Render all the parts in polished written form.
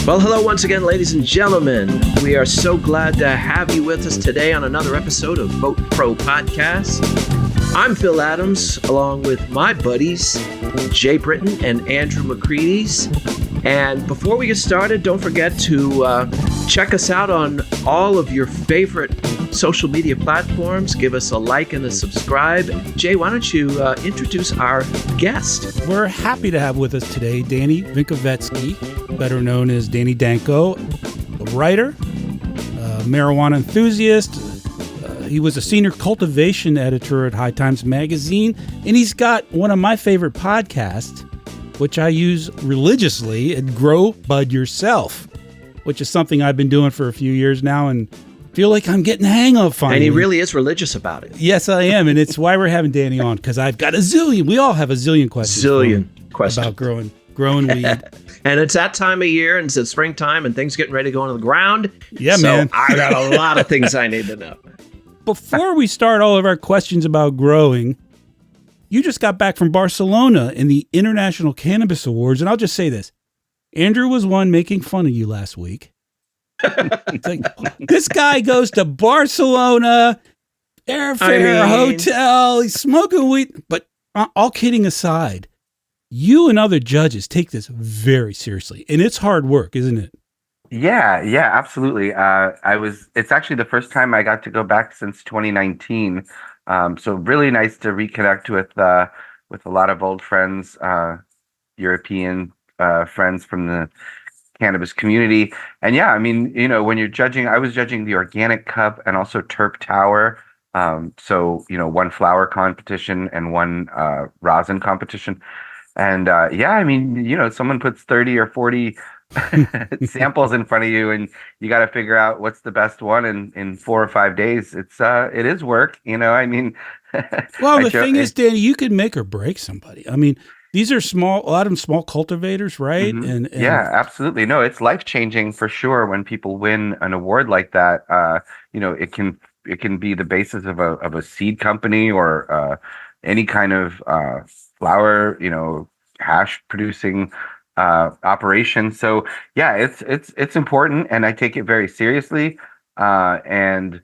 Well, hello once again, ladies and gentlemen. We are so glad to have you with us today on another episode of Vote Pro Podcast. I'm Phil Adams, along with my buddies, Jay Britton and Andrew McCready's. And before we get started, don't forget to check us out on all of your favorite social media platforms. Give us a like and a subscribe. Jay, why don't you introduce our guest? We're happy to have with us today Danny Vinkovetsky, better known as Danny Danko, a writer, marijuana enthusiast. He was a senior cultivation editor at High Times Magazine, and he's got one of my favorite podcasts, which I use religiously, at Grow Bud Yourself, which is something I've been doing for a few years now and feel like I'm getting the hang of finally. And he really is religious about it. Yes, I am, and it's why we're having Danny on, because I've got a zillion. We all have a zillion questions. About growing weed. And it's that time of year, and it's springtime, and things getting ready to go into the ground. Yeah, so man. I got a lot of things I need to know. Before we start all of our questions about growing, you just got back from Barcelona in the International Cannabis Awards, and I'll just say this. Andrew was one making fun of you last week. It's like, this guy goes to Barcelona, airfare, hotel, he's smoking weed. But all kidding aside, you and other judges take this very seriously, and it's hard work, isn't it? Yeah, absolutely. It's actually the first time I got to go back since 2019. So really nice to reconnect with a lot of old friends, European friends from the cannabis community. And yeah, I mean, when you're judging, I was judging the Organic Cup and also Terp Tower. So, one flower competition and one rosin competition. And I mean, someone puts 30 or 40 samples in front of you, and you got to figure out what's the best one in 4 or 5 days. It is work, I mean. Well, the thing is, Danny, you could make or break somebody. I mean, these are a lot of them small cultivators, right? Mm-hmm. And yeah, absolutely. No, it's life changing for sure when people win an award like that. It can be the basis of a seed company or any kind of flower, hash producing operation. So yeah, it's important, and I take it very seriously. And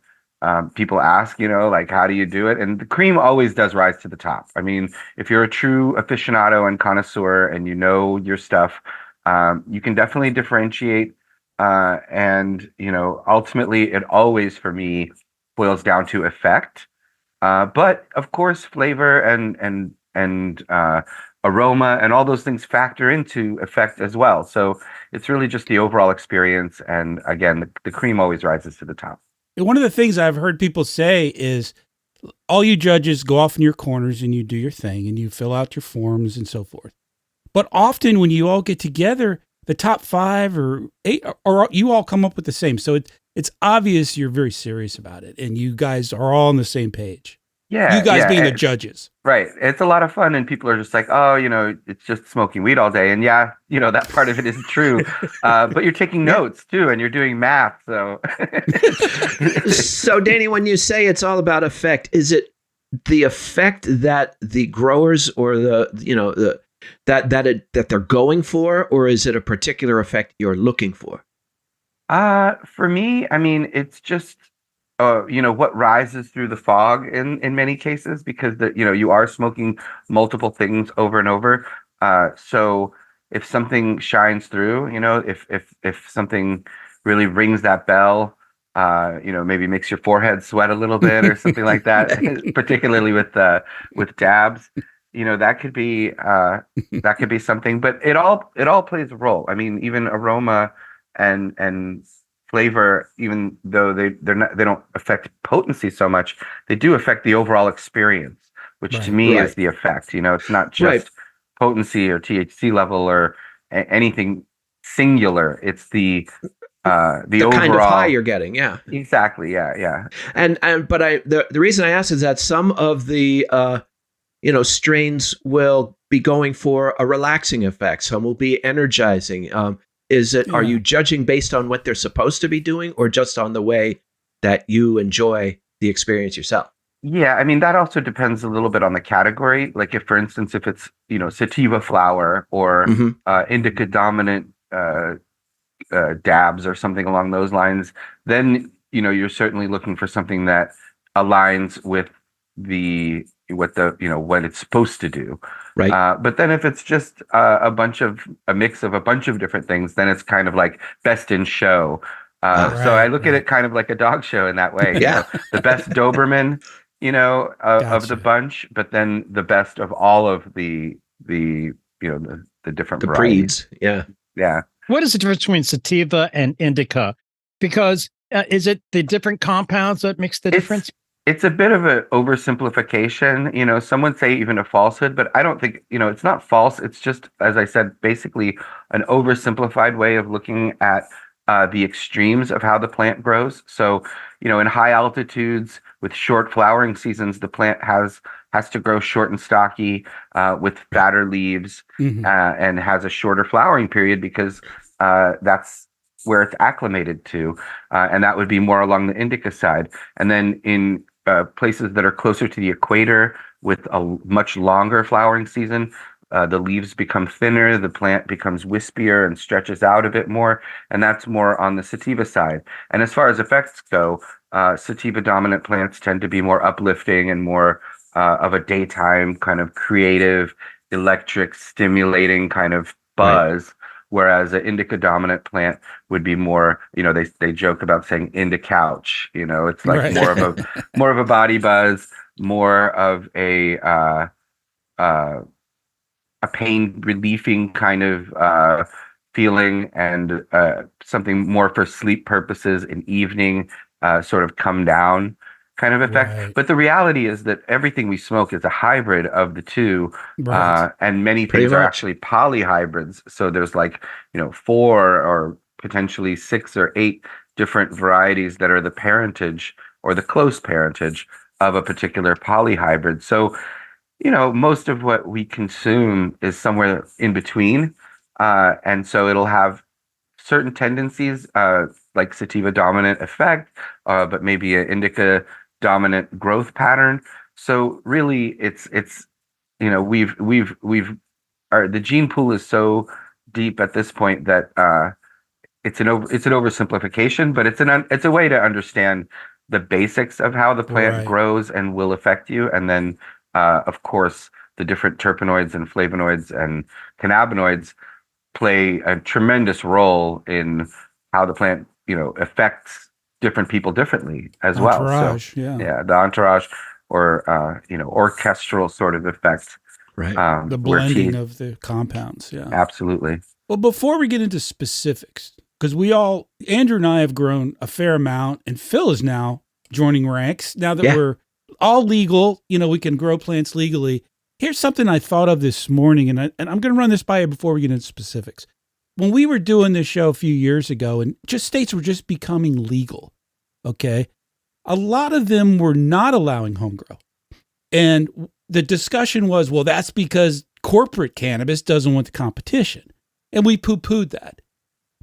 people ask, like, how do you do it? And the cream always does rise to the top. I mean, if you're a true aficionado and connoisseur and you know your stuff, you can definitely differentiate. And ultimately, it always for me boils down to effect. But of course, flavor and aroma and all those things factor into effect as well. So it's really just the overall experience. And again, the cream always rises to the top. One of the things I've heard people say is all you judges go off in your corners and you do your thing and you fill out your forms and so forth. But often when you all get together, the top 5 or 8, or you all come up with the same. So it's obvious you're very serious about it and you guys are all on the same page. Yeah, you guys being the judges. Right. It's a lot of fun, and people are just like, oh, it's just smoking weed all day. And yeah, that part of it is true. But you're taking notes too, and you're doing math. So, So Danny, when you say it's all about effect, is it the effect that the growers or that they're going for, or is it a particular effect you're looking for? For me, I mean, it's just what rises through the fog in many cases, because you are smoking multiple things over and over. So if something shines through, if something really rings that bell, maybe makes your forehead sweat a little bit or something like that, particularly with dabs, that could be something. But it all plays a role. I mean, even aroma and flavor, even though they don't affect potency so much, they do affect the overall experience, which to me is the effect. It's not just potency or THC level or anything singular. It's the overall kind of high you're getting. Yeah, exactly. Yeah. But the reason I ask is that some of the strains will be going for a relaxing effect. Some will be energizing. Are you judging based on what they're supposed to be doing, or just on the way that you enjoy the experience yourself? Yeah, I mean, that also depends a little bit on the category. Like if, for instance, if it's, sativa flower or indica dominant dabs or something along those lines, then you're certainly looking for something that aligns with what it's supposed to do. Right. But then if it's just a mix of a bunch of different things, then it's kind of like best in show. So I look at it kind of like a dog show in that way. Yeah. The best Doberman, of the bunch, but then the best of all of the different The varieties. breeds. Yeah. Yeah. What is the difference between sativa and indica? Because is it the different compounds that makes the difference? It's a bit of an oversimplification. Some would say even a falsehood, but I don't think, it's not false. It's just, as I said, basically an oversimplified way of looking at the extremes of how the plant grows. So, in high altitudes with short flowering seasons, the plant has to grow short and stocky with fatter leaves and has a shorter flowering period because that's where it's acclimated to. And that would be more along the indica side. And then in places that are closer to the equator with a much longer flowering season, the leaves become thinner, the plant becomes wispier and stretches out a bit more, and that's more on the sativa side. And as far as effects go, sativa dominant plants tend to be more uplifting and more of a daytime kind of creative, electric, stimulating kind of buzz. Right. Whereas an indica dominant plant would be more, they joke about saying indica couch. It's like more of a body buzz, more of a pain relieving kind of feeling, and something more for sleep purposes in evening, sort of come down kind of effect. Right. But the reality is that everything we smoke is a hybrid of the two. Right. And many things are actually polyhybrids. So there's 4 or potentially 6 or 8 different varieties that are the parentage or the close parentage of a particular polyhybrid. So, most of what we consume is somewhere in between. And so it'll have certain tendencies, like sativa dominant effect, but maybe an indica dominant growth pattern. So really it's the gene pool is so deep at this point that it's an oversimplification, but it's a way to understand the basics of how the plant grows and will affect you. And then of course the different terpenoids and flavonoids and cannabinoids play a tremendous role in how the plant affects different people differently as entourage, well. So the entourage or orchestral sort of effect. Right. The blending of the compounds. Yeah. Absolutely. Well, before we get into specifics, because Andrew and I have grown a fair amount, and Phil is now joining ranks. Now that we're all legal, we can grow plants legally. Here's something I thought of this morning, and I'm going to run this by you before we get into specifics. When we were doing this show a few years ago, and states were just becoming legal, okay, a lot of them were not allowing home grow. And the discussion was, well, that's because corporate cannabis doesn't want the competition. And we poo-pooed that.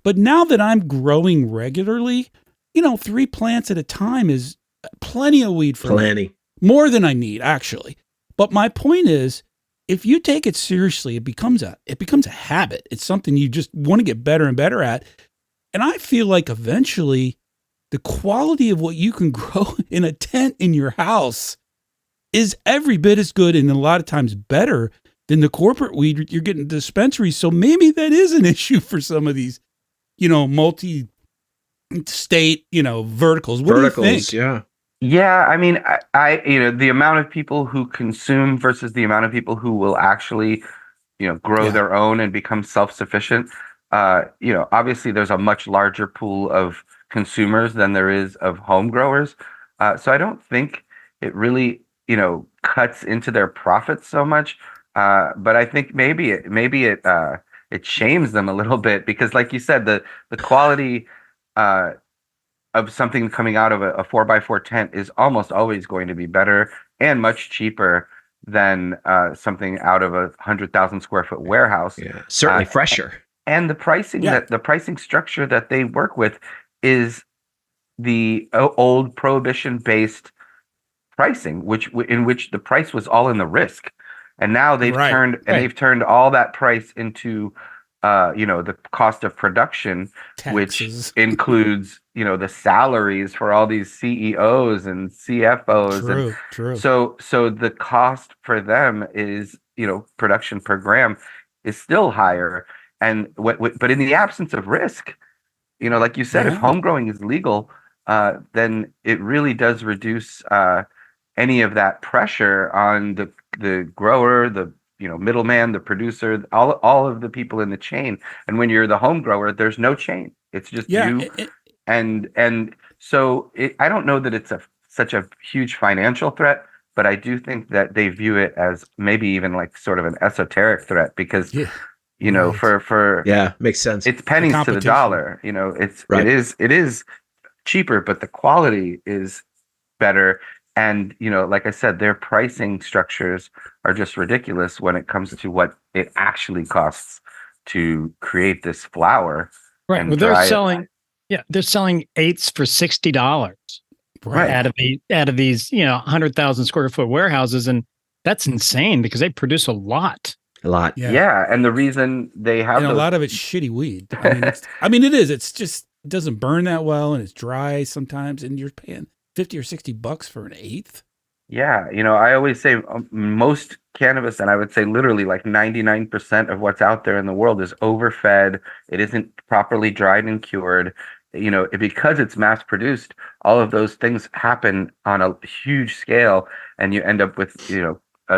But now that I'm growing regularly, 3 plants at a time is plenty of weed for me. More than I need, actually. But my point is, if you take it seriously, it becomes a habit. It's something you just want to get better and better at. And I feel like eventually the quality of what you can grow in a tent in your house is every bit as good and a lot of times better than the corporate weed you're getting at dispensaries. So maybe that is an issue for some of these, multi-state, verticals. What do you think? Yeah. Yeah, I mean, I the amount of people who consume versus the amount of people who will actually, grow their own and become self-sufficient. Obviously there's a much larger pool of consumers than there is of home growers. So I don't think it really, cuts into their profits so much. But I think maybe it shames them a little bit because, like you said, the quality of something coming out of a 4x4 tent is almost always going to be better and much cheaper than something out of 100,000 square foot warehouse. Yeah, certainly fresher. And the pricing the pricing structure that they work with is the old prohibition based pricing, in which the price was all in the risk. And now they've turned all that price into the cost of production, Taxes. which includes, the salaries for all these CEOs and CFOs. And True. so the cost for them is, production per gram is still higher. And but in the absence of risk, like you said, if Yeah. home growing is legal, then it really does reduce any of that pressure on the grower, the middleman, the producer, all of the people in the chain. And when you're the home grower, there's no chain. It's just Yeah. you. And so I don't know that it's such a huge financial threat, but I do think that they view it as maybe even like sort of an esoteric threat because Yeah. Right. for Yeah, makes sense. it's pennies to the competition. dollar. Right. It is cheaper, but the quality is better. And, like I said, their pricing structures are just ridiculous when it comes to what it actually costs to create this flower Right. and Well, dry it. they're selling eighths for $60 Right. out of these, 100,000 square foot warehouses. And that's insane because they produce a lot. A lot. Yeah. Yeah, and the reason they have And a those, lot of it's shitty weed. It is. It's just, it doesn't burn that well and it's dry sometimes. And you're paying 50 or $60 for an eighth. yeah, I always say most cannabis, and I would say literally like 99% of what's out there in the world is overfed. It isn't properly dried and cured. Because it's mass produced, all of those things happen on a huge scale, and you end up with,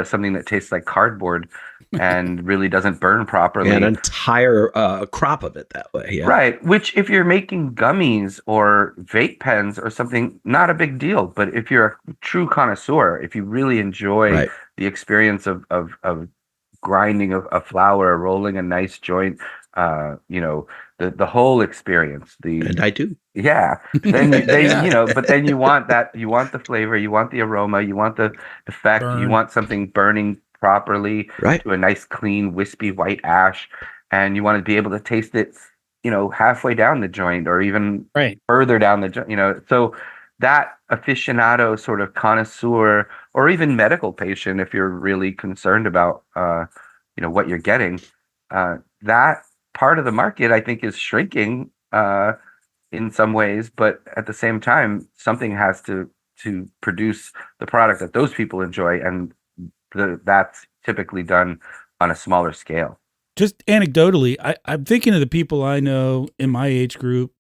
something that tastes like cardboard and really doesn't burn properly. An entire crop of it that way. Yeah. Right. Which, if you're making gummies or vape pens or something, not a big deal. But if you're a true connoisseur, if you really enjoy Right. the experience of grinding a flower, rolling a nice joint, the whole experience, And I do. yeah, then Yeah. but then you want the flavor, you want the aroma, you want the effect, you Burn. want something burning properly Right. to a nice, clean, wispy white ash, and you want to be able to taste it, halfway down the joint or even Right. further down the joint. So that aficionado sort of connoisseur or even medical patient, if you're really concerned about, what you're getting, that part of the market, I think, is shrinking in some ways, but at the same time, something has to produce the product that those people enjoy, and that's typically done on a smaller scale. Just anecdotally, I'm thinking of the people I know in my age group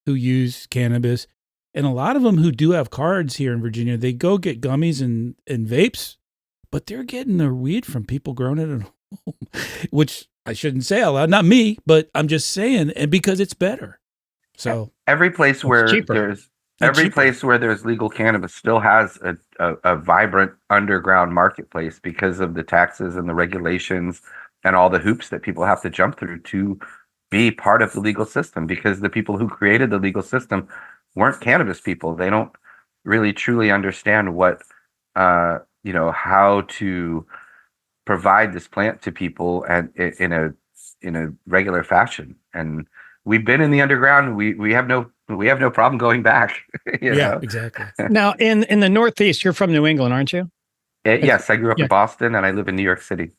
who use cannabis, and a lot of them who do have cards here in Virginia, they go get gummies and vapes, but they're getting their weed from people growing it at home, which I shouldn't say out loud. Not me, but I'm just saying, and because it's better. So every place where cheaper. place where there's legal cannabis still has a vibrant underground marketplace because of the taxes and the regulations and all the hoops that people have to jump through to be part of the legal system, because the people who created the legal system weren't cannabis people. They don't really truly understand what how to provide this plant to people and in a regular fashion. And we've been in the underground. We have no problem going back. Exactly. Now, in the Northeast, you're from New England, aren't you? Yes, I grew up Yeah. in Boston and I live in New York City.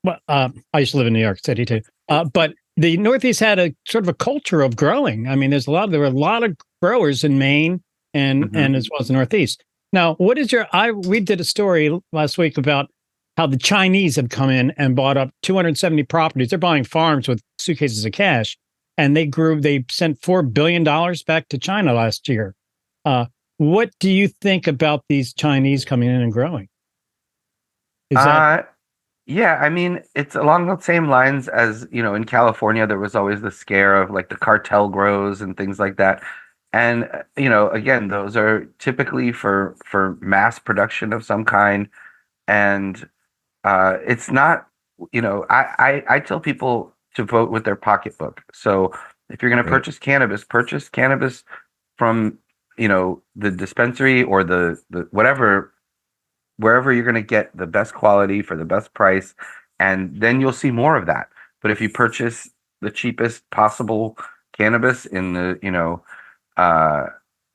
Well, I used to live in New York City too. But the Northeast had a sort of a culture of growing. I mean, there were a lot of growers in Maine and as well as the Northeast. Now, we did a story last week about how the Chinese have come in and bought up 270 properties. They're buying farms with suitcases of cash, and they sent $4 billion back to China last year. What do you think about these Chinese coming in and growing? Yeah, I mean, it's along the same lines as, in California, there was always the scare of like the cartel grows and things like that. And, again, those are typically for mass production of some kind. And it's not, I tell people to vote with their pocketbook. So if you're going to purchase cannabis from, the dispensary or the whatever, wherever you're going to get the best quality for the best price, and then you'll see more of that. But if you purchase the cheapest possible cannabis in the,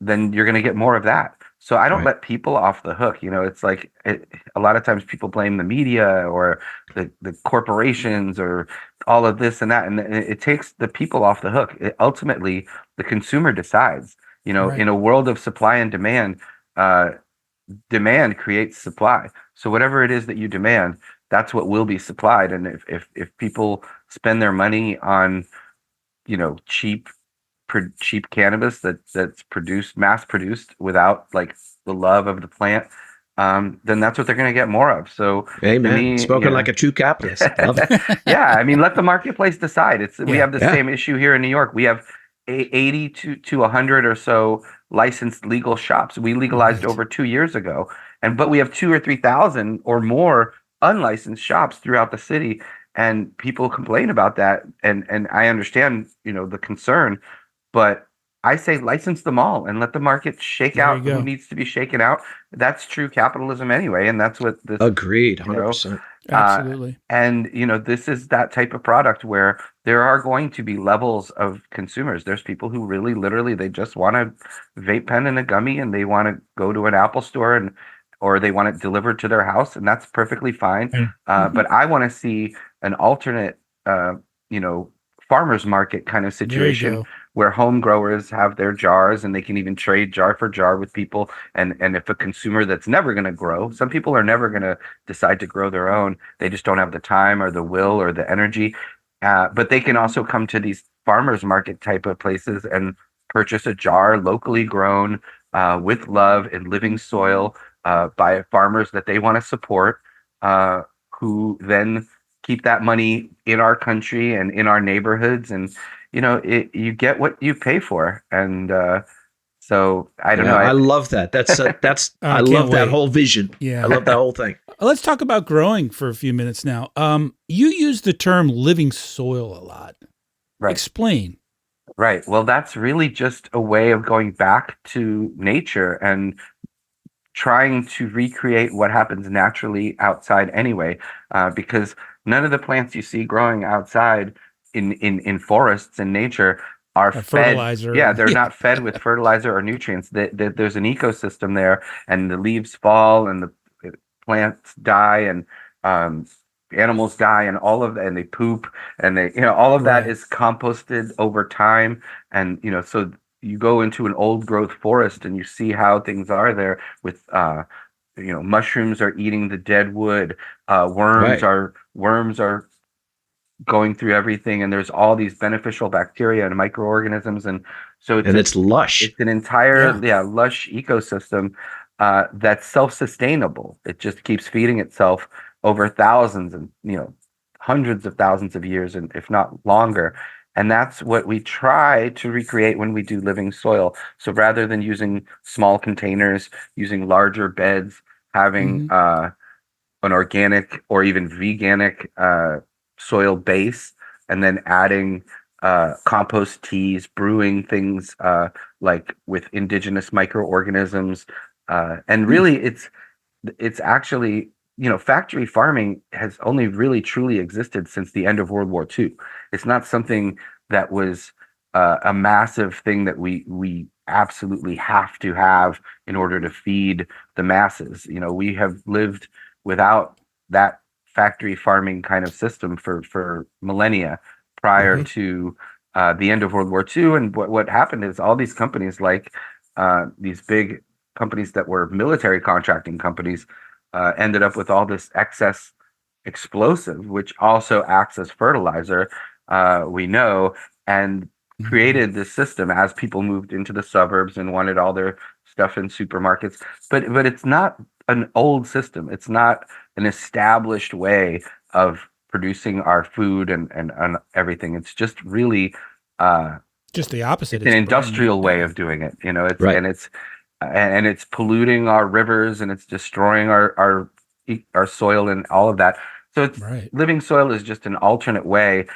then you're going to get more of that. So I don't Right. let people off the hook. It's like a lot of times people blame the media or the corporations or all of this and that, and it takes the people off the hook. Ultimately, the consumer decides. Right. In a world of supply and demand, uh, demand creates supply. So whatever it is that you demand, that's what will be supplied. And if people spend their money on, cheap cheap cannabis that's produced mass produced without like the love of the plant, then that's what they're going to get more of. So to Amen. me, Spoken like a true capitalist. Love it. yeah, I mean, let the marketplace decide. We Yeah. have the Yeah. same issue here in New York. We have 80 to 100 or so licensed legal shops. We legalized Right. over 2 years ago, but we have 2 or 3 thousand or more unlicensed shops throughout the city, and people complain about that. And I understand, the concern, but I say license them all and let the market shake There you out who go. needs to be shaken out. That's true capitalism anyway, and that's what this, Agreed. you know, 100%. Absolutely. and this is that type of product where there are going to be levels of consumers. There's people who really, literally, they just want a vape pen and a gummy, and they want to go to an Apple store or they want it delivered to their house, and that's perfectly fine. But I want to see an alternate, you know, farmers market kind of There you situation go. where home growers have their jars and they can even trade jar for jar with people. And if a consumer that's never going to grow, some people are never going to decide to grow their own. They just don't have the time or the will or the energy. But they can also come to these farmers market type of places and purchase a jar locally grown, with love and living soil, by farmers that they want to support, who then keep that money in our country and in our neighborhoods. And you get what you pay for. And so I don't Yeah, know. I love that. I I can't love that wait. whole vision. Yeah. I love that whole thing. Let's talk about growing for a few minutes now. You use the term living soil a lot. Right. Explain. Right. Well, that's really just a way of going back to nature and trying to recreate what happens naturally outside anyway, because none of the plants you see growing outside in forests and nature are A fed. fertilizer. Yeah, they're not fed with fertilizer or nutrients. There's an ecosystem there, and the leaves fall, and the plants die, and um, animals die, and all of that, and they poop, and all of that Right. is composted over time. And so you go into an old growth forest and you see how things are there with mushrooms are eating the dead wood, worms Right. are going through everything, and there's all these beneficial bacteria and microorganisms. And so And it's lush. it's an entire lush ecosystem, that's self-sustainable. It just keeps feeding itself over thousands and hundreds of thousands of years, and if not longer. And that's what we try to recreate when we do living soil. So rather than using small containers, using larger beds, having an organic or even veganic soil base, and then adding compost teas, brewing things like with indigenous microorganisms, and really it's actually, factory farming has only really truly existed since the end of World War II. It's not something that was a massive thing that we absolutely have to have in order to feed the masses. We have lived without that factory farming kind of system for millennia prior to the end of World War II. And what happened is all these companies, like these big companies that were military contracting companies, ended up with all this excess explosive, which also acts as fertilizer, we know, and created this system as people moved into the suburbs and wanted all their stuff in supermarkets. But it's not an old system. It's not an established way of producing our food and everything. It's just really Just the opposite. it's an It's brand industrial new. way of doing it. It's Right. and it's polluting our rivers, and it's destroying our soil and all of that. So it's Right. living soil is just an alternate way,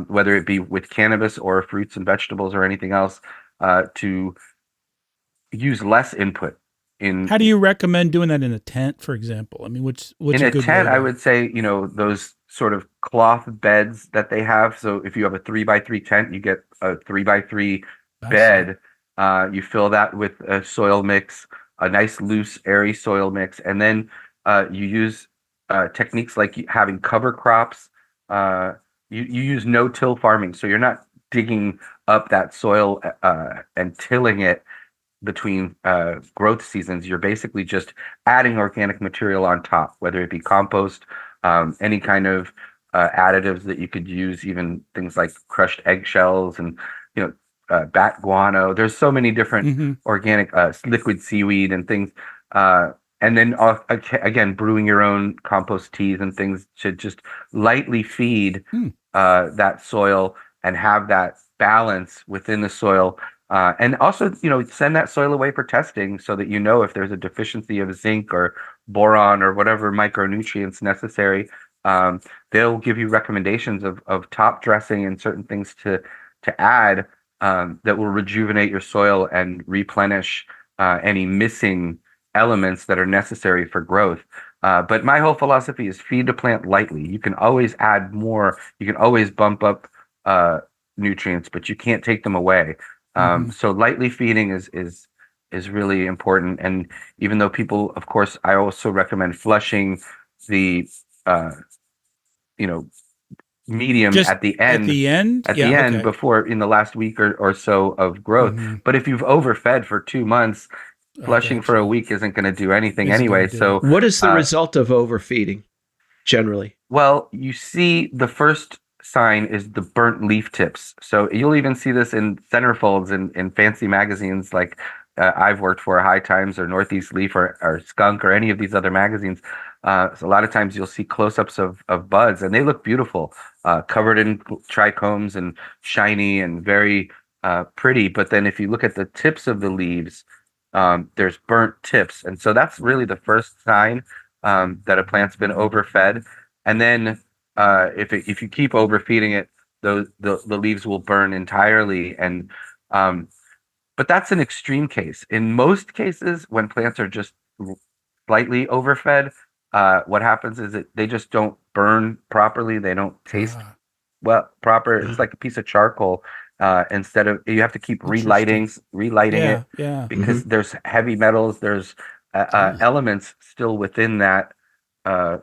whether it be with cannabis or fruits and vegetables or anything else, to use less input in. How do you recommend doing that in a tent, for example? I mean, what's In a a good tent, way I to- would say, those sort of cloth beds that they have. So if you have a 3x3 tent, you get a 3x3 I see. bed. You fill that with a soil mix, a nice loose airy soil mix, and then you use techniques like having cover crops. You use no-till farming, so you're not digging up that soil and tilling it between growth seasons. You're basically just adding organic material on top, whether it be compost, any kind of additives that you could use, even things like crushed eggshells and bat guano. There's so many different organic liquid seaweed and things. And then again, brewing your own compost teas and things to just lightly feed that soil and have that balance within the soil. And also, send that soil away for testing so that if there's a deficiency of zinc or boron or whatever micronutrients necessary. They'll give you recommendations of top dressing and certain things to add that will rejuvenate your soil and replenish any missing elements that are necessary for growth. But my whole philosophy is feed the plant lightly. You can always add more. You can always bump up nutrients, but you can't take them away. So lightly feeding is really important. And even though people, of course, I also recommend flushing the medium Just at the end before in the last week or so of growth. But if you've overfed for 2 months, flushing for a week isn't going to do anything anyway. So what is the result of overfeeding generally? Well, you see the first sign is the burnt leaf tips. So you'll even see this in centerfolds in fancy magazines like I've worked for, High Times or Northeast Leaf or Skunk or any of these other magazines. So a lot of times you'll see close-ups of buds, and they look beautiful, covered in trichomes and shiny and very pretty. But then if you look at the tips of the leaves, there's burnt tips. And so that's really the first sign that a plant's been overfed. And then if you keep overfeeding it, the leaves will burn entirely. And but that's an extreme case. In most cases, when plants are just slightly overfed, what happens is that they just don't burn properly. They don't taste proper. It's like a piece of charcoal. Instead of, you have to keep relighting it because there's heavy metals, there's elements still within that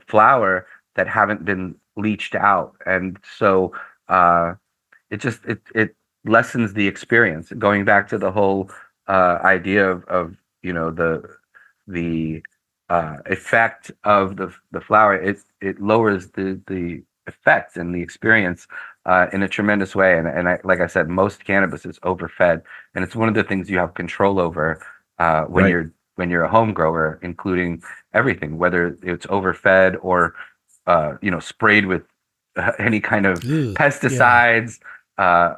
flower that haven't been leached out, and so it lessens the experience. Going back to the whole idea of the effect of the flower, it lowers the effect and the experience in a tremendous way. And like I said, most cannabis is overfed, and it's one of the things you have control over when you're a home grower, including everything, whether it's overfed or sprayed with any kind of pesticides,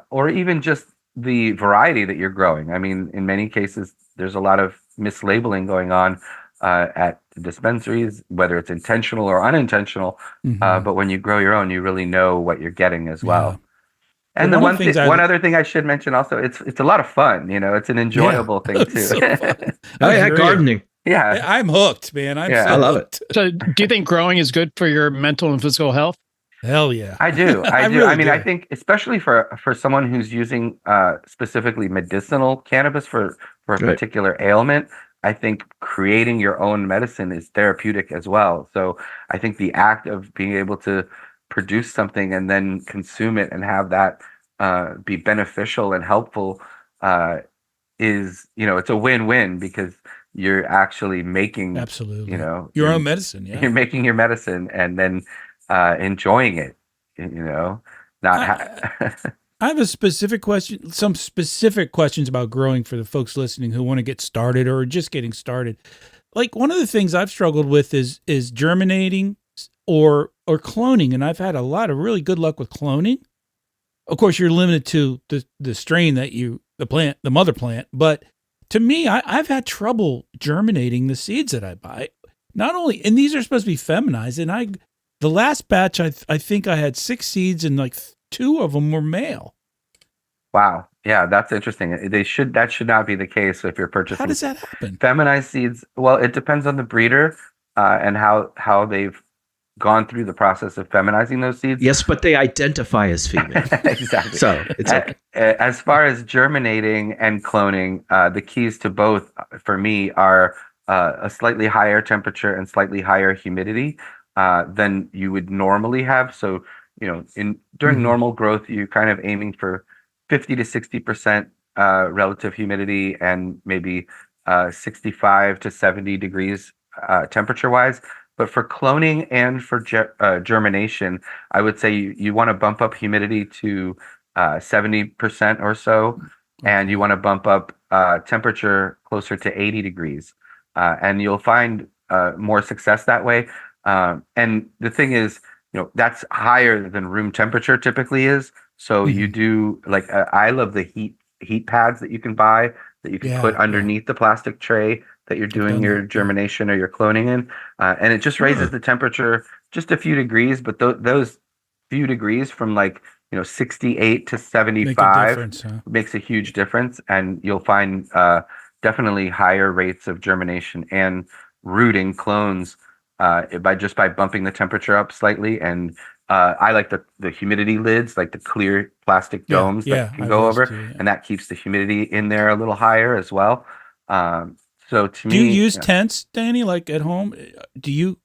or even just the variety that you're growing. I mean, in many cases, there's a lot of mislabeling going on at dispensaries, whether it's intentional or unintentional. But when you grow your own, you really know what you're getting as well. And one other thing I should mention also, it's a lot of fun. It's an enjoyable thing too. So fun. Gardening. Yeah, I'm hooked, man. I love it. So, do you think growing is good for your mental and physical health? Hell yeah, I do. I do. Really I mean, do. I think especially for someone who's using specifically medicinal cannabis for a particular ailment, I think creating your own medicine is therapeutic as well. So I think the act of being able to produce something and then consume it and have that be beneficial and helpful is, it's a win-win, because you're actually making your own medicine. Yeah, you're making your medicine and then enjoying it. I have a specific question, some specific questions about growing for the folks listening who want to get started or just getting started. Like, one of the things I've struggled with is germinating or cloning, and I've had a lot of really good luck with cloning. Of course, you're limited to the strain that the mother plant, but to me, I've had trouble germinating the seeds that I buy. Not only, and these are supposed to be feminized, and the last batch, I think I had 6 seeds and like 2 of them were male. Wow. Yeah, that's interesting. That should not be the case if you're purchasing. How does that happen? Feminized seeds. Well, it depends on the breeder and how they've gone through the process of feminizing those seeds. Yes, but they identify as female. Exactly. So it's okay. As far as germinating and cloning, the keys to both for me are a slightly higher temperature and slightly higher humidity than you would normally have. So, during normal growth, you're kind of aiming for 50 to 60% relative humidity and maybe 65 to 70 degrees temperature wise. But for cloning and for germination, I would say you want to bump up humidity to 70% or so, and you want to bump up temperature closer to 80 degrees. And you'll find more success that way. And the thing is, that's higher than room temperature typically is. So you do I love the heat pads that you can buy that you can put underneath the plastic tray that you're doing your germination or your cloning in, and it just raises the temperature just a few degrees. But those few degrees from 68 to 75 makes a huge difference, and you'll find definitely higher rates of germination and rooting clones by bumping the temperature up slightly. And I like the humidity lids, like the clear plastic domes that can go over, and that keeps the humidity in there a little higher as well. So to me, do you use tents, Danny, like at home? Do you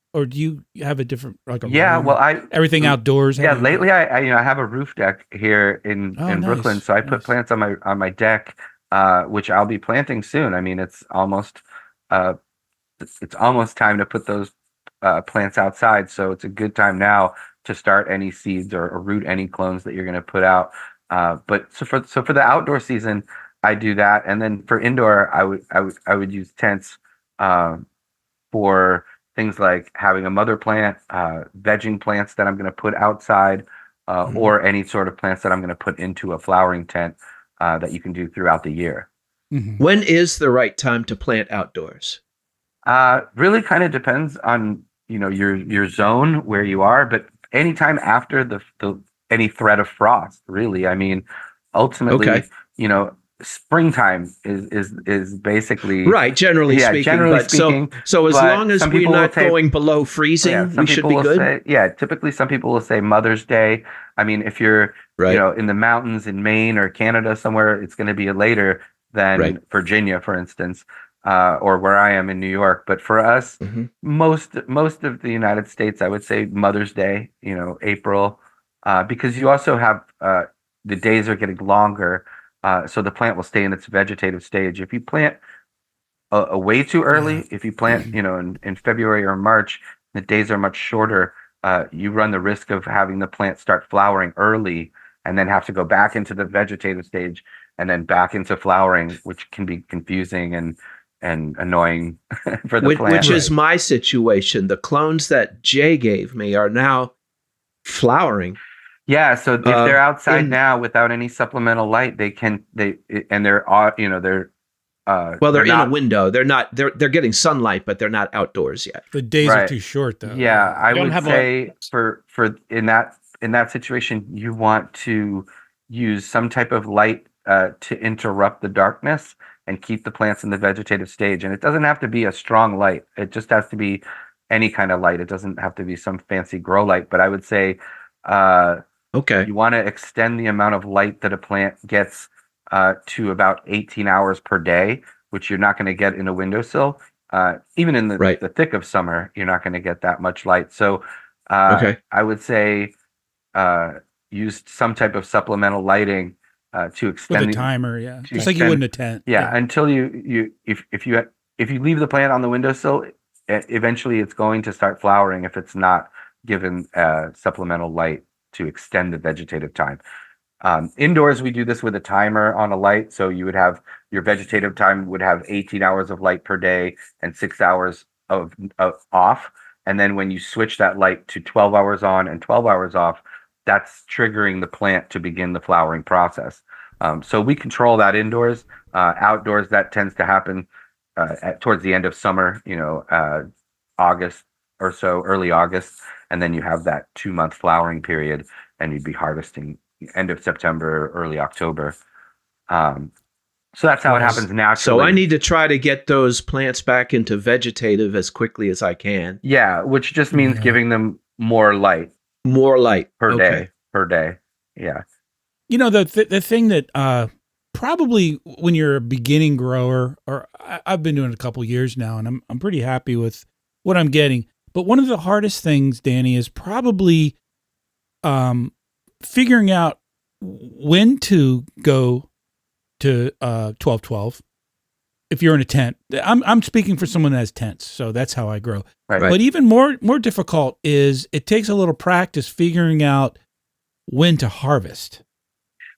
have a different room? Well, everything outdoors. Lately I have a roof deck here in Brooklyn, so I put plants on my deck, which I'll be planting soon. I mean, it's almost time to put those plants outside, so it's a good time now to start any seeds or root any clones that you're going to put out. But for the outdoor season, I do that, and then for indoor, I would use tents for things like having a mother plant, vegging plants that I'm going to put outside, or any sort of plants that I'm going to put into a flowering tent that you can do throughout the year. When is the right time to plant outdoors? Really kind of depends on your zone where you are, but anytime after any threat of frost, really. I mean, ultimately, springtime is basically right. Generally speaking, so as long as we're not going below freezing, we should be good. Typically some people will say Mother's Day. I mean, if you're in the mountains in Maine or Canada somewhere, it's going to be later than Virginia, for instance. Or where I am in New York. But for us, most of the United States, I would say Mother's Day, April, because you also have the days are getting longer, so the plant will stay in its vegetative stage. If you plant way too early, if you plant in February or March, the days are much shorter. You run the risk of having the plant start flowering early and then have to go back into the vegetative stage and then back into flowering, which can be confusing and annoying for the plant. Which is my situation. The clones that Jay gave me are now flowering. Yeah, so if they're outside now without any supplemental light, they're in a window. They're getting sunlight, but they're not outdoors yet. The days are too short, though. Yeah, I would say for in that situation, you want to use some type of light to interrupt the darkness and keep the plants in the vegetative stage. And it doesn't have to be a strong light. It just has to be any kind of light. It doesn't have to be some fancy grow light. But I would say you want to extend the amount of light that a plant gets to about 18 hours per day, which you're not going to get in a windowsill. Even in the thick of summer, you're not going to get that much light. So I would say use some type of supplemental lighting to extend with a timer, just like you would in a tent. Until if you leave the plant on the windowsill, eventually it's going to start flowering if it's not given supplemental light to extend the vegetative time. Indoors, we do this with a timer on a light, so you would have your vegetative time would have 18 hours of light per day and 6 hours of off, and then when you switch that light to 12 hours on and 12 hours off, that's triggering the plant to begin the flowering process. So we control that indoors. Outdoors, that tends to happen towards the end of summer, August or so, early August, and then you have that 2-month flowering period, and you'd be harvesting end of September, early October. So that's how it happens naturally. So I need to try to get those plants back into vegetative as quickly as I can. Yeah, which just means giving them more light. More light per day. Yeah. The thing that probably when you're a beginning grower, or I've been doing it a couple years now, and I'm pretty happy with what I'm getting. But one of the hardest things, Danny, is probably figuring out when to go to 12-12. If you're in a tent, I'm speaking for someone that has tents, so that's how I grow. Right. But even more difficult is it takes a little practice figuring out when to harvest.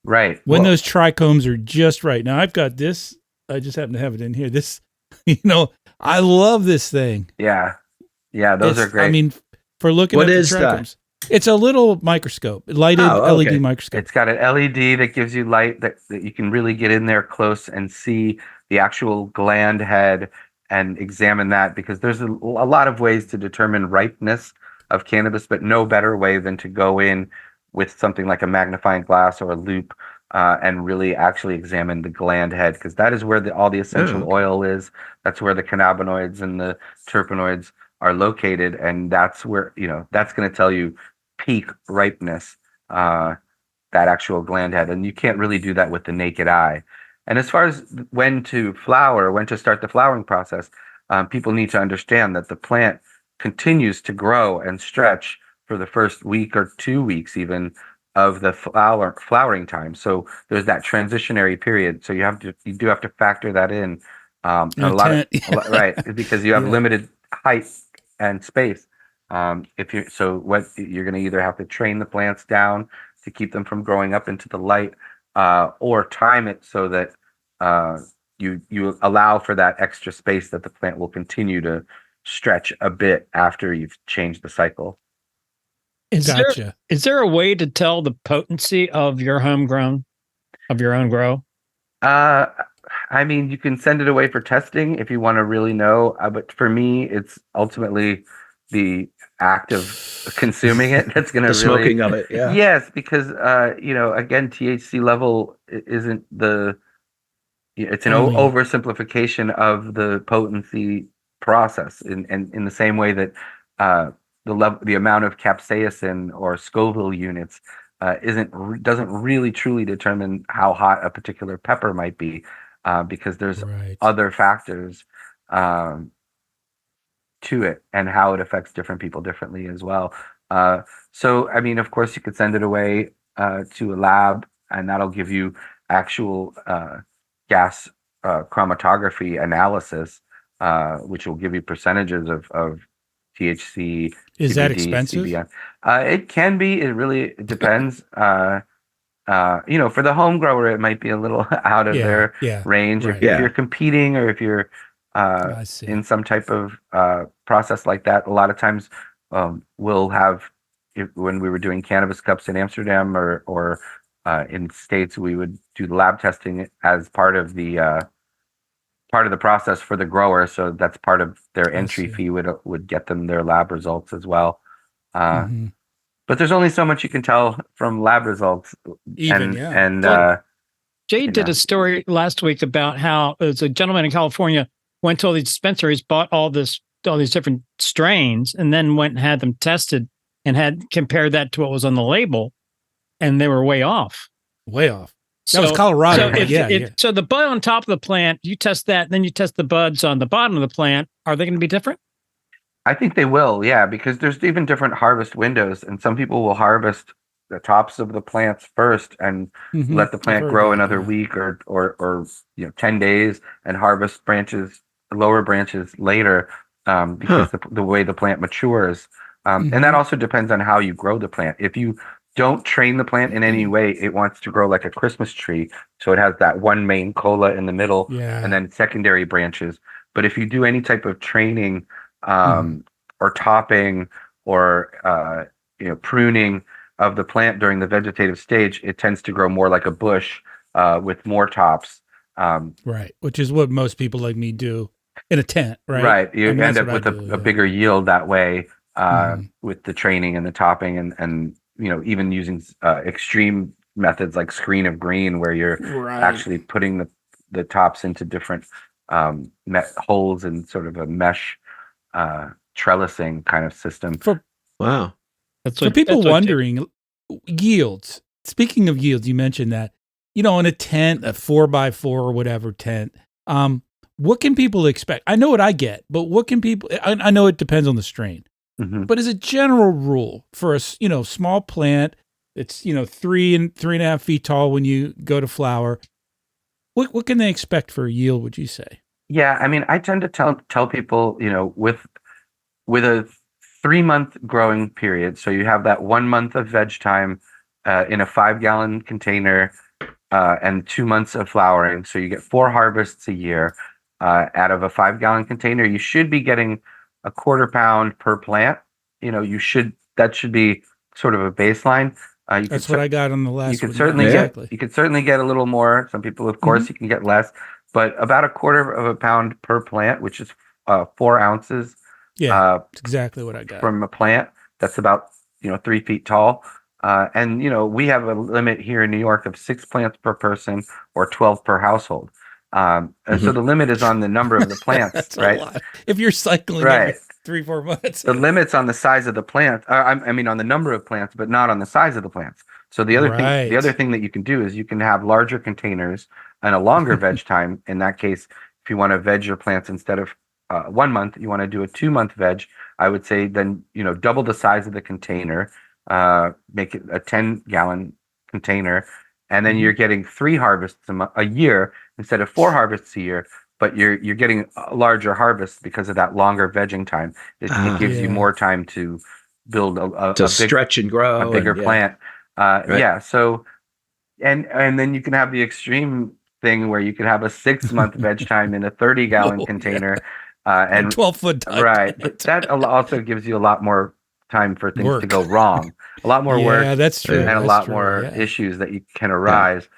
Right. When those trichomes are just right. Now I've got this. I just happen to have it in here. This, I love this thing. Yeah. Yeah, those are great. I mean, for looking at the trichomes. It's a little microscope, lighted LED microscope. It's got an LED that gives you light that you can really get in there close and see the actual gland head and examine that, because there's a lot of ways to determine ripeness of cannabis, but no better way than to go in with something like a magnifying glass or a loop and really actually examine the gland head, because that is where all the essential oil is. That's where the cannabinoids and the terpenoids are located, and that's where that's going to tell you peak ripeness, that actual gland head, and you can't really do that with the naked eye. And as far as when to flower, when to start the flowering process, people need to understand that the plant continues to grow and stretch for the first week or 2 weeks even of the flowering time. So there's that transitionary period. So you do have to factor that in. Right, because you have limited height and space. What you're going to either have to train the plants down to keep them from growing up into the light, or time it so that you allow for that extra space that the plant will continue to stretch a bit after you've changed the cycle. Is there a way to tell the potency of your own grow? I mean, you can send it away for testing if you want to really know. But for me, it's ultimately the act of consuming it that's going to really smoking of it. Yeah. Yes, because again, THC level isn't it's an oversimplification of the potency process, in the same way that the amount of capsaicin or Scoville units doesn't really truly determine how hot a particular pepper might be, because there's other factors to it and how it affects different people differently as well. So I mean, of course, you could send it away to a lab, and that'll give you actual gas chromatography analysis, which will give you percentages of THC. Is CBD, that expensive? CBN. It can be. It really depends. For the home grower, it might be a little out of their range. If you're competing, or if you're in some type of process like that, a lot of times we'll have, when we were doing cannabis cups in Amsterdam or in States, we would do the lab testing as part of the process for the grower. So that's part of their entry fee, would get them their lab results as well. But there's only so much you can tell from lab results. Jay did a story last week about how there's a gentleman in California went to all these dispensaries, bought all these different strains, and then went and had them tested and had compared that to what was on the label, and they were way off. Way off. That was Colorado. So the bud on top of the plant, you test that, then you test the buds on the bottom of the plant. Are they going to be different? I think they will, yeah, because there's even different harvest windows, and some people will harvest the tops of the plants first and let the plant grow another week or 10 days, and harvest lower branches later, because the way the plant matures. And that also depends on how you grow the plant. If you don't train the plant in any way, it wants to grow like a Christmas tree. So it has that one main cola in the middle and then secondary branches. But if you do any type of training or topping or pruning of the plant during the vegetative stage, it tends to grow more like a bush with more tops. Right, which is what most people like me do in a tent, right? Right, you end up with a bigger yield that way with the training and the topping and even using extreme methods like screen of green, where you're actually putting the tops into different holes in sort of a mesh trellising kind of system. For people wondering, yields. Speaking of yields, you mentioned that. in a tent, a 4x4 or whatever tent, what can people expect? I know what I get, but what can people, I know it depends on the strain, but as a general rule for a, small plant, it's, 3.5 feet tall when you go to flower, what can they expect for a yield, would you say? Yeah, I mean, I tend to tell people, with a 3-month growing period, so you have that 1 month of veg time in a 5-gallon container and 2 months of flowering, so you get 4 harvests a year out of a 5-gallon container. You should be getting a 1/4 pound per plant. That should be sort of a baseline. That's what I got on the last. You could one. certainly Exactly. you could certainly get a little more. Some people, of course, you can get less, but about a 1/4 pound per plant, which is 4 ounces. Yeah, that's exactly what I got from a plant that's about 3 feet tall. And we have a limit here in New York of 6 plants per person or 12 per household. And so the limit is on the number of the plants, That's right? A lot. If you're cycling every 3-4 months, the limit's on the size of the plant. I mean, on the number of plants, but not on the size of the plants. So the other thing that you can do is you can have larger containers and a longer veg time. In that case, if you want to veg your plants instead of 1 month, you want to do a 2-month veg. I would say then double the size of the container, make it a 10-gallon container, and then you're getting 3 harvests a year instead of 4 harvests a year. But you're getting a larger harvest because of that longer vegging time. It gives you more time to build a stretch and grow, a bigger plant. Yeah. So, and then you can have the extreme thing where you could have a 6-month veg time in a 30-gallon container, and 12-foot time. Right. But that also gives you a lot more time for things to go wrong, a lot more work. Yeah, that's true. And a lot more issues that can arise.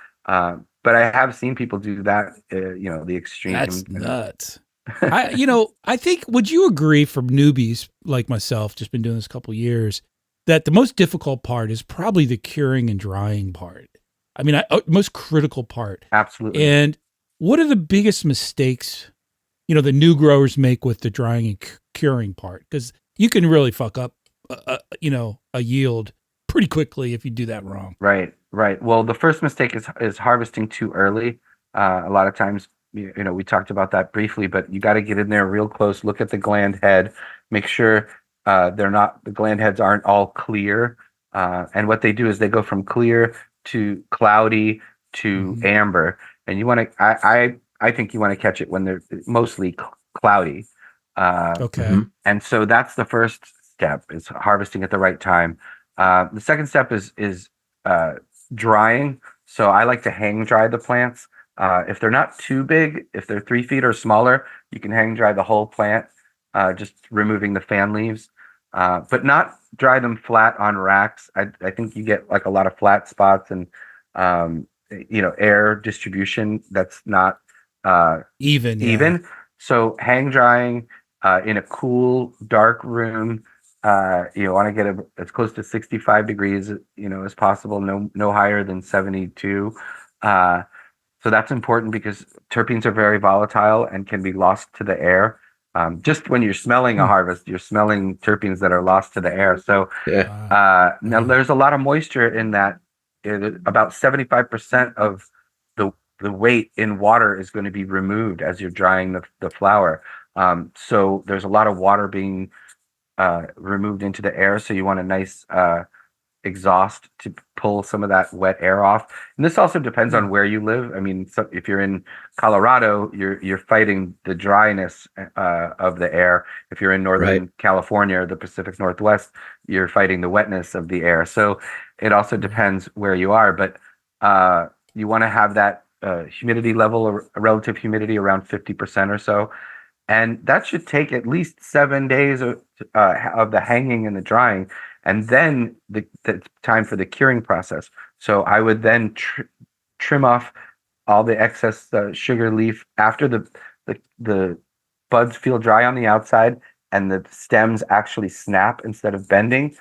But I have seen people do that, the extreme. That's nuts. I think, would you agree, from newbies like myself, just been doing this a couple of years, that the most difficult part is probably the curing and drying part? I mean, most critical part. Absolutely. And what are the biggest mistakes, the new growers make with the drying and curing part? Because you can really fuck up, a yield pretty quickly if you do that wrong. Right. Well, the first mistake is harvesting too early. A lot of times, we talked about that briefly, but you got to get in there real close, look at the gland head, make sure the gland heads aren't all clear. And what they do is they go from clear to cloudy to amber. And you want to, I think you want to catch it when they're mostly cloudy. Okay. And so that's the first step, is harvesting at the right time. The second step is drying. So I like to hang dry the plants. If they're not too big, if they're 3 feet or smaller, you can hang dry the whole plant, just removing the fan leaves, but not dry them flat on racks. I think you get like a lot of flat spots and, air distribution that's not even. So hang drying in a cool, dark room. You want to get as close to 65 degrees, as possible. No higher than 72. So that's important because terpenes are very volatile and can be lost to the air. Just when you're smelling a harvest, you're smelling terpenes that are lost to the air. So now there's a lot of moisture in that. About 75% of the weight in water is going to be removed as you're drying the flower. So there's a lot of water being removed into the air. So you want a nice exhaust to pull some of that wet air off. And this also depends on where you live. I mean, so if you're in Colorado, you're fighting the dryness of the air. If you're in Northern California or the Pacific Northwest, you're fighting the wetness of the air. So it also depends where you are, but you want to have that humidity level, or relative humidity, around 50% or so. And that should take at least 7 days of the hanging and the drying. And then the time for the curing process. So I would then trim off all the excess sugar leaf after the buds feel dry on the outside and the stems actually snap instead of bending.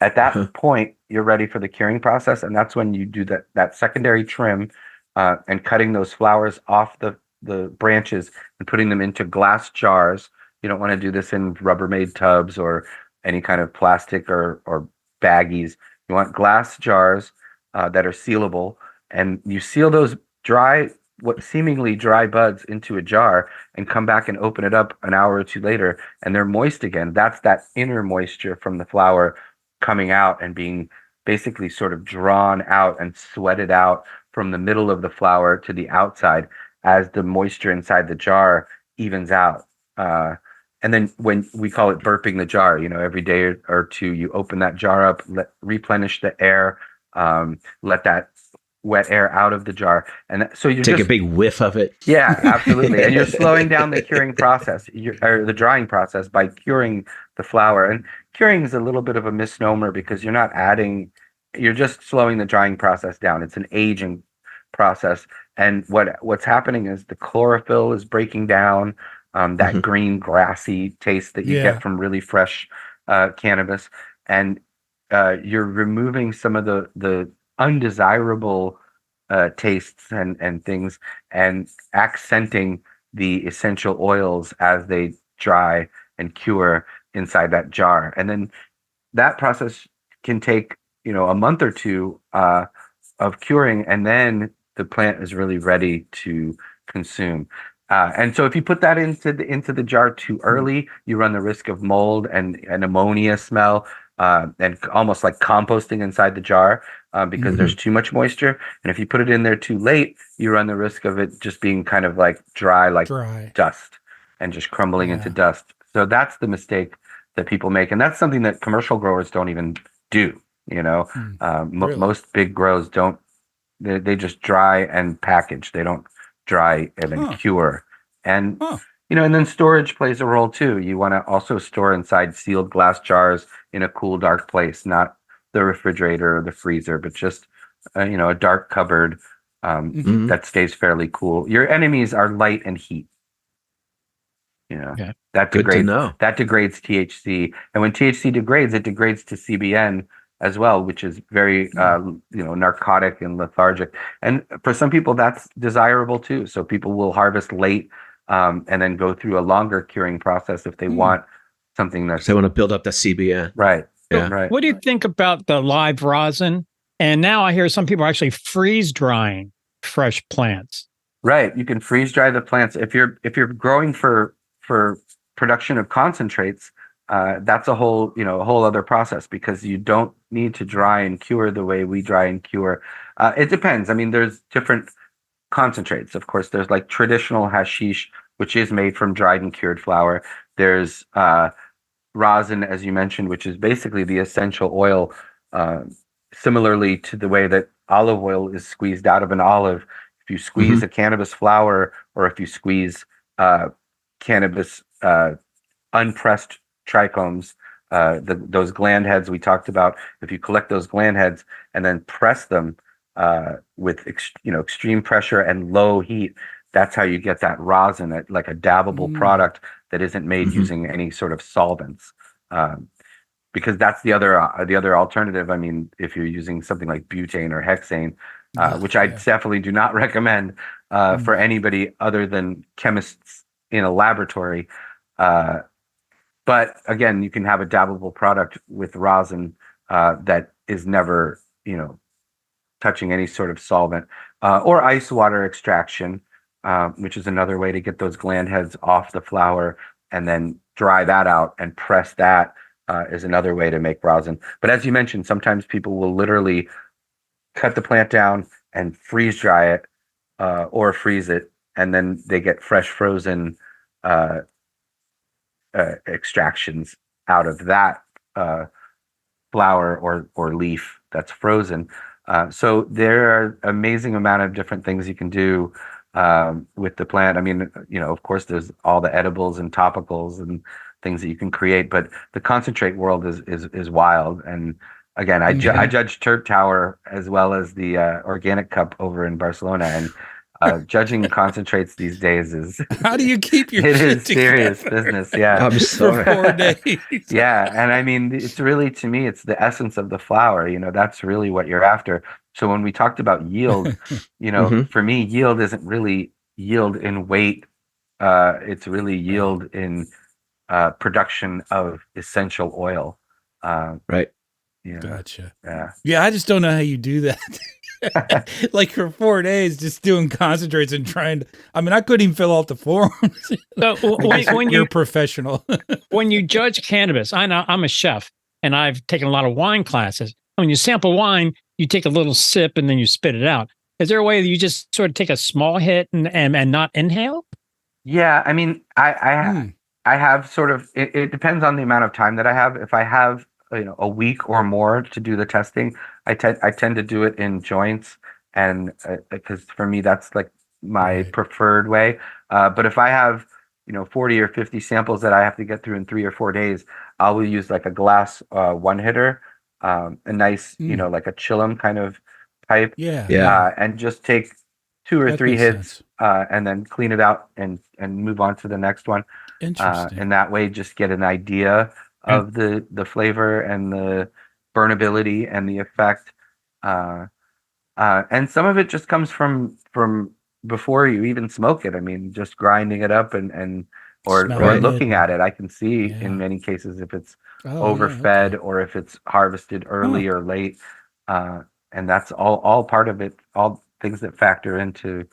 At that point, you're ready for the curing process. And that's when you do that secondary trim and cutting those flowers off the branches and putting them into glass jars. You don't want to do this in Rubbermaid tubs or any kind of plastic or baggies. You want glass jars that are sealable, and you seal those what seemingly dry buds into a jar and come back and open it up an hour or two later, and they're moist again. That's that inner moisture from the flower coming out and being basically sort of drawn out and sweated out from the middle of the flower to the outside as the moisture inside the jar evens out. And then when we call it burping the jar, every day or two, you open that jar up, replenish the air, let that wet air out of the jar. And so you take a big whiff of it. Yeah, absolutely. And you're slowing down the curing process, or the drying process, by curing the flower. And curing is a little bit of a misnomer because you're just slowing the drying process down. It's an aging process. And what's happening is the chlorophyll is breaking down, that green grassy taste that you get from really fresh cannabis. And you're removing some of the undesirable tastes and things, and accenting the essential oils as they dry and cure inside that jar. And then that process can take a month or two of curing, and then the plant is really ready to consume. And so if you put that into the jar too early, you run the risk of mold and an ammonia smell, and almost like composting inside the jar, because there's too much moisture. And if you put it in there too late, you run the risk of it just being kind of like dry dust and just crumbling into dust. So that's the mistake that people make. And that's something that commercial growers don't even do. Really? Most big grows don't. They just dry and package. They don't dry and then cure. And and then storage plays a role too. You want to also store inside sealed glass jars in a cool, dark place, not the refrigerator or the freezer, but just a dark cupboard that stays fairly cool. Your enemies are light and heat. That degrades THC, and when THC degrades, it degrades to CBN as well, which is very narcotic and lethargic. And for some people, that's desirable too. So people will harvest late, and then go through a longer curing process if they want something that's. They want to build up the CBN. Right. Yeah. Right. What do you think about the live rosin? And now I hear some people are actually freeze drying fresh plants. Right. You can freeze dry the plants. If you're growing for production of concentrates, that's a whole other process, because you don't need to dry and cure the way we dry and cure. It depends. I mean, there's different concentrates. Of course, there's like traditional hashish, which is made from dried and cured flower. There's rosin, as you mentioned, which is basically the essential oil, similarly to the way that olive oil is squeezed out of an olive. If you squeeze a cannabis flower, or if you squeeze cannabis unpressed trichomes, those gland heads we talked about, if you collect those gland heads and then press them with extreme pressure and low heat, that's how you get that rosin, like a dabbable product that isn't made using any sort of solvents, because that's the other alternative. I mean, if you're using something like butane or hexane, which I definitely do not recommend for anybody other than chemists in a laboratory. But again, you can have a dabbable product with rosin that is never, touching any sort of solvent, or ice water extraction, which is another way to get those gland heads off the flower, and then dry that out and press that is another way to make rosin. But as you mentioned, sometimes people will literally cut the plant down and freeze dry it, or freeze it, and then they get fresh frozen extractions out of that flower or leaf that's frozen. So there are amazing amount of different things you can do with the plant. I mean, of course, there's all the edibles and topicals and things that you can create, but the concentrate world is wild. And again, I judge Turp Tower as well as the Organic Cup over in Barcelona, and judging concentrates these days is how do you keep your it shit is serious together? business. Yeah, I'm sorry. For 4 days. Yeah, and I mean, it's really, to me, it's the essence of the flower. That's really what you're after. So when we talked about yield, for me, yield isn't really yield in weight. It's really yield in production of essential oil. Right. Yeah. Gotcha. Yeah. Yeah, I just don't know how you do that. Like for 4 days, just doing concentrates and trying to. I mean, I couldn't even fill out the forms. So when You're you a professional. when you judge cannabis, I know I'm a chef and I've taken a lot of wine classes. When you sample wine, you take a little sip and then you spit it out. Is there a way that you just sort of take a small hit and not inhale? Yeah, I mean, I have sort of it depends on the amount of time that I have. If I have, a week or more to do the testing, I tend to do it in joints, and because for me that's like my Right. preferred way. But if I have, 40 or 50 samples that I have to get through in 3 or 4 days, I will use like a glass one hitter, a nice, like a chillum kind of type, Yeah. Yeah. and just take two or That three makes hits, sense. and then clean it out and move on to the next one. Interesting. And that way, just get an idea of the flavor and the burnability and the effect. Uh, and some of it just comes from before you even smoke it. I mean, just grinding it up and or Smelling it looking at and- it. I can see Yeah. in many cases if it's Oh, yeah, overfed okay. or if it's harvested early or late. And that's all part of it, all things that factor into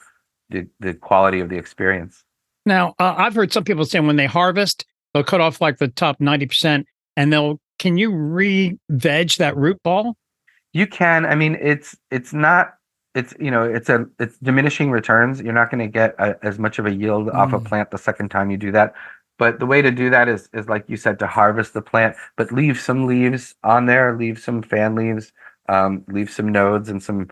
the quality of the experience. Now, I've heard some people saying when they harvest, they'll cut off like the top 90% and can you re-veg that root ball? You can. I mean, it's not. It's diminishing returns. You're not going to get as much of a yield off a plant the second time you do that. But the way to do that is like you said, to harvest the plant, but leave some leaves on there, leave some fan leaves, leave some nodes and some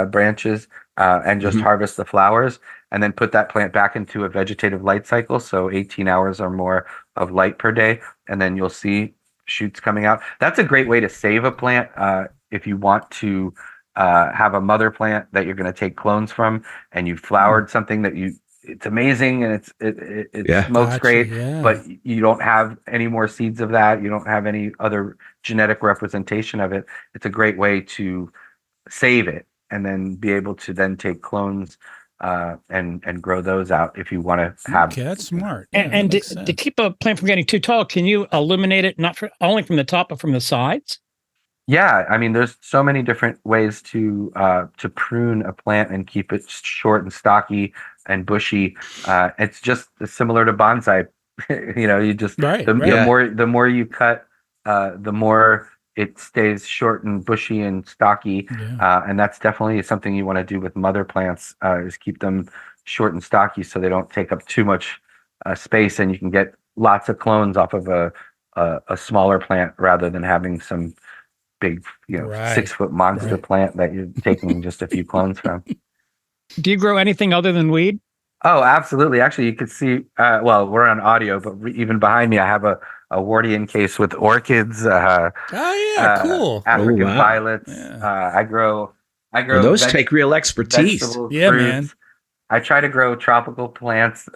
branches, and just harvest the flowers, and then put that plant back into a vegetative light cycle. So 18 hours or more of light per day, and then you'll see shoots coming out. That's a great way to save a plant. If you want to have a mother plant that you're going to take clones from, and you flowered something that it's amazing and it Yeah. smokes Gotcha, great, yeah. but you don't have any more seeds of that. You don't have any other genetic representation of it. It's a great way to save it and then be able to then take clones and grow those out if you want to have. Okay, that's smart. Yeah, And that makes to sense. keep a plant from getting too tall, can you illuminate it only from the top, but from the sides? Yeah, I mean, there's so many different ways to prune a plant and keep it short and stocky and bushy. It's just similar to bonsai. You just Right, the right. the more you cut, the more it stays short and bushy and stocky. Yeah. And that's definitely something you want to do with mother plants, is keep them short and stocky so they don't take up too much space, and you can get lots of clones off of a smaller plant rather than having some big, Right, 6-foot monster right. plant that you're taking just a few clones from. Do you grow anything other than weed? Oh, absolutely. Actually, you could see, well, we're on audio, but even behind me, I have a Wardian case with orchids, Oh yeah, cool. African Oh, wow. violets. Yeah. I grow Well, those take real expertise. vegetables, Yeah, fruits. man. I try to grow tropical plants.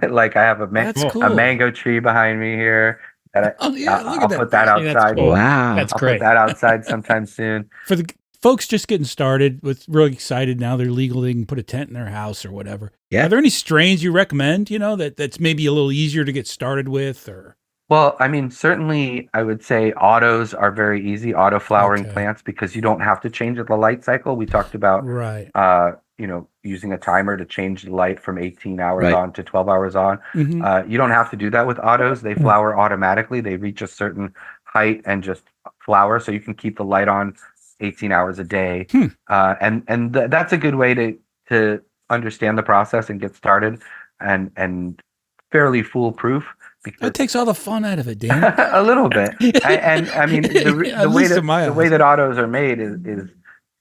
Like I have That's a cool. mango tree behind me here. That Oh yeah, look I'll at that. put that Yeah, that's outside. cool. Wow. That's I'll great. put that outside sometime soon. For the folks just getting started, with really excited now they're legal, they can put a tent in their house or whatever. Yeah. Are there any strains you recommend? That's maybe a little easier to get started with, or Well, I mean, certainly I would say autos are very easy, auto flowering Okay. plants, because you don't have to change the light cycle. We talked about, right? using a timer to change the light from 18 hours Right. on to 12 hours on. Mhm. You don't have to do that with autos. They flower automatically. They reach a certain height and just flower. So you can keep the light on 18 hours a day. That's a good way to understand the process and get started, and fairly foolproof, because That takes all the fun out of it, Dan. a little bit. And I mean, At the way least that in my the way eyes. that autos are made is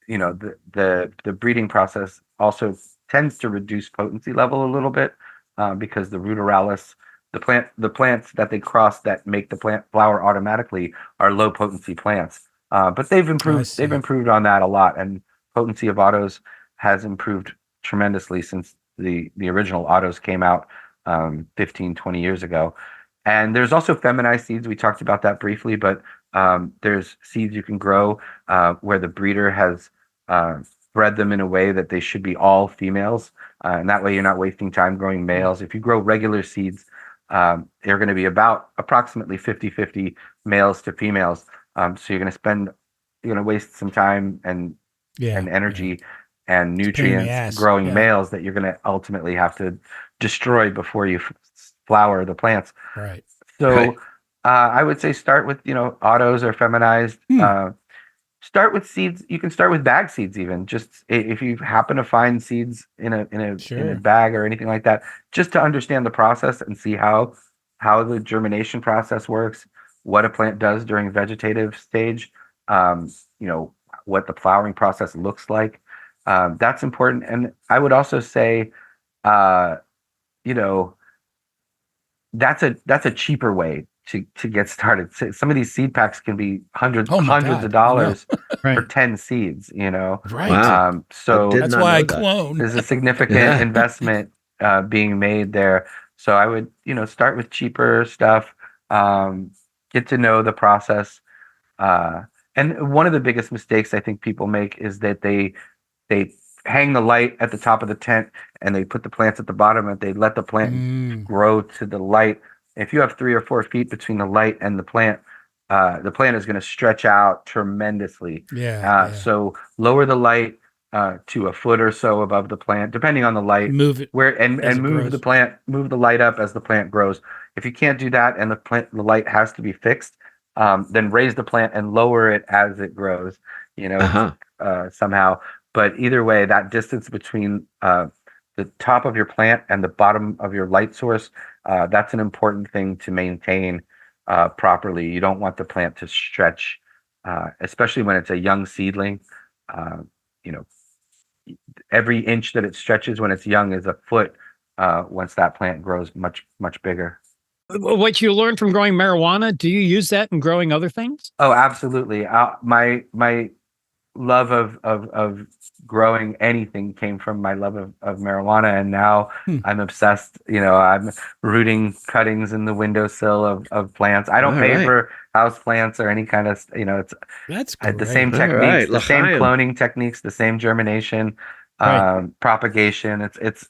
the breeding process also tends to reduce potency level a little bit, because the ruderalis, the plants that they cross that make the plant flower automatically, are low potency plants. But they've I improved see. they've improved on that a lot, and potency of autos has improved tremendously since the original autos came out 15, 20 years ago. And there's also feminized seeds. We talked about that briefly, but there's seeds you can grow where the breeder has bred them in a way that they should be all females. And that way you're not wasting time growing males. If you grow regular seeds, they're going to be about approximately 50-50 males to females. So you're going to spend going to waste some time and energy and nutrients ass. growing males that you're going to ultimately have to destroy before you flower the plants. Right. So I would say start with, autos or feminized. Start with seeds. You can start with bag seeds, even just if you happen to find seeds in a bag or anything like that, just to understand the process and see how the germination process works, what a plant does during vegetative stage, what the flowering process looks like. That's important. And I would also say, that's a cheaper way to get started. Some of these seed packs can be hundreds of dollars for 10 seeds, Right. Wow. So that's why I clone. There's a significant investment being made there. So I would, start with cheaper stuff, get to know the process. And one of the biggest mistakes I think people make is that they hang the light at the top of the tent and they put the plants at the bottom and they let the plant grow to the light. If you have 3 or 4 feet between the light and the plant is going to stretch out tremendously. So lower the light to a foot or so above the plant, depending on the light. Move it and move the light up as the plant grows. If you can't do that and the light has to be fixed, then raise the plant and lower it as it grows. Somehow. But either way, that distance between the top of your plant and the bottom of your light source, that's an important thing to maintain properly. You don't want the plant to stretch, especially when it's a young seedling. Every inch that it stretches when it's young is a foot once that plant grows much, much bigger. What you learned from growing marijuana, do you use that in growing other things? Oh, absolutely. My love of growing anything came from my love of marijuana, and now I'm obsessed. I'm rooting cuttings in the windowsill of plants. I don't pay for house plants or any kind of, that's the same techniques, the same cloning techniques, the same germination, propagation. It's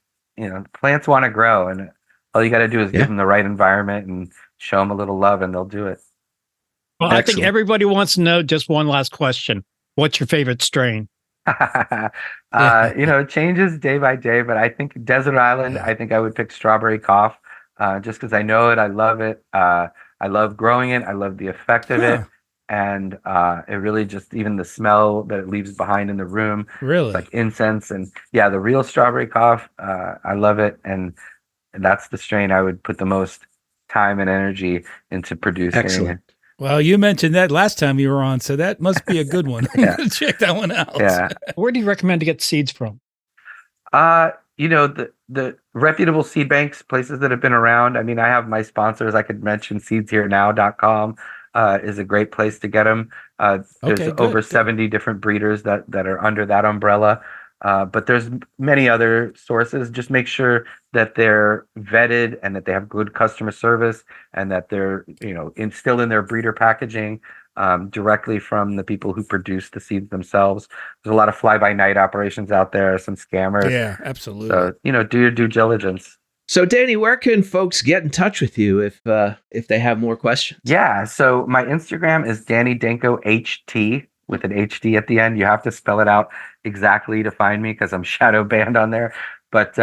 plants want to grow, and all you got to do is give them the right environment and show them a little love, and they'll do it. Well, I think everybody wants to know just one last question. What's your favorite strain? It changes day by day, but I think Desert Island, I think I would pick Strawberry Cough, just because I know it. I love it. I love growing it. I love the effect of it. And it really just, even the smell that it leaves behind in the room, it's like incense. And the real Strawberry Cough, I love it. And that's the strain I would put the most time and energy into producing. Excellent. Well, you mentioned that last time you were on, so that must be a good one. Check that one out. Yeah. Where do you recommend to get seeds from? The reputable seed banks, places that have been around. I mean, I have my sponsors. I could mention seedsherenow.com is a great place to get them. There's over 70 different breeders that are under that umbrella. But there's many other sources. Just make sure that they're vetted and that they have good customer service and that they're, still in their breeder packaging directly from the people who produce the seeds themselves. There's a lot of fly-by-night operations out there, some scammers. Yeah, absolutely. So, do your due diligence. So, Danny, where can folks get in touch with you if they have more questions? Yeah, so my Instagram is Danny Danko HT with an HD at the end. You have to spell it out exactly to find me because I'm shadow banned on there. But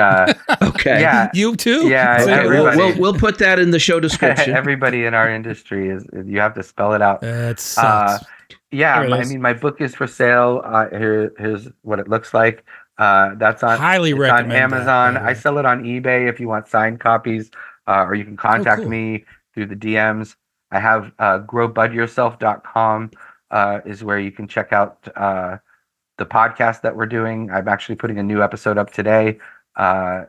okay, yeah, you too. Yeah, okay, we'll put that in the show description. Everybody in our industry you have to spell it out. That sucks. My book is for sale. Here's what it looks like. That's on highly recommend on Amazon. I sell it on eBay if you want signed copies, or you can contact me through the DMs. I have growbudyourself.com is where you can check out the podcast that we're doing. I'm actually putting a new episode up today. And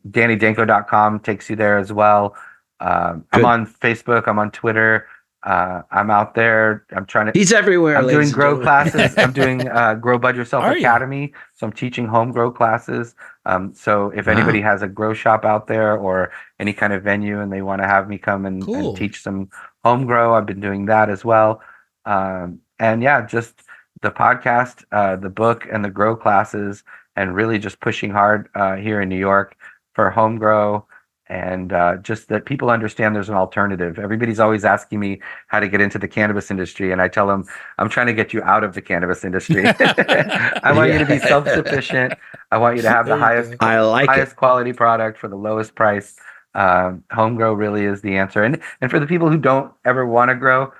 DannyDanko.com takes you there as well. I'm on Facebook. I'm on Twitter. I'm out there. He's everywhere. I'm doing grow classes. I'm doing Grow Bud Yourself Academy. So I'm teaching home grow classes. So if anybody has a grow shop out there or any kind of venue and they want to have me come and teach some home grow, I've been doing that as well. Just the podcast, the book, and the grow classes, and really just pushing hard here in New York for home grow and just that people understand there's an alternative. Everybody's always asking me how to get into the cannabis industry, and I tell them I'm trying to get you out of the cannabis industry. I want you to be self-sufficient. I want you to have the highest quality product for the lowest price. Home grow really is the answer. And for the people who don't ever want to grow,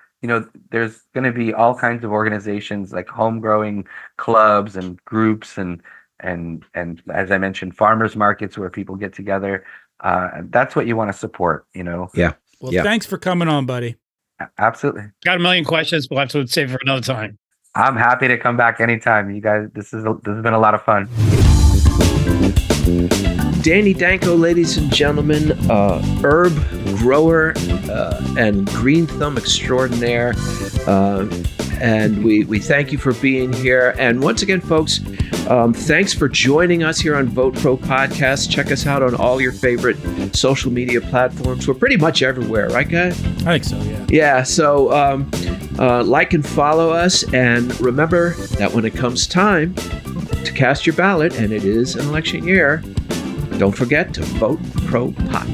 there's going to be all kinds of organizations like home growing clubs and groups and as I mentioned, farmers markets where people get together. That's what you want to support, Yeah. Well, thanks for coming on, buddy. Absolutely. Got a million questions. We'll have to save for another time. I'm happy to come back anytime. You guys, this has been a lot of fun. Danny Danko, ladies and gentlemen, herb grower and green thumb extraordinaire. And we thank you for being here. And once again, folks, thanks for joining us here on Vote Pro Podcast. Check us out on all your favorite social media platforms. We're pretty much everywhere, right, guys? I think so, yeah. Yeah, so like and follow us. And remember that when it comes time to cast your ballot, and it is an election year, don't forget to vote pro pot.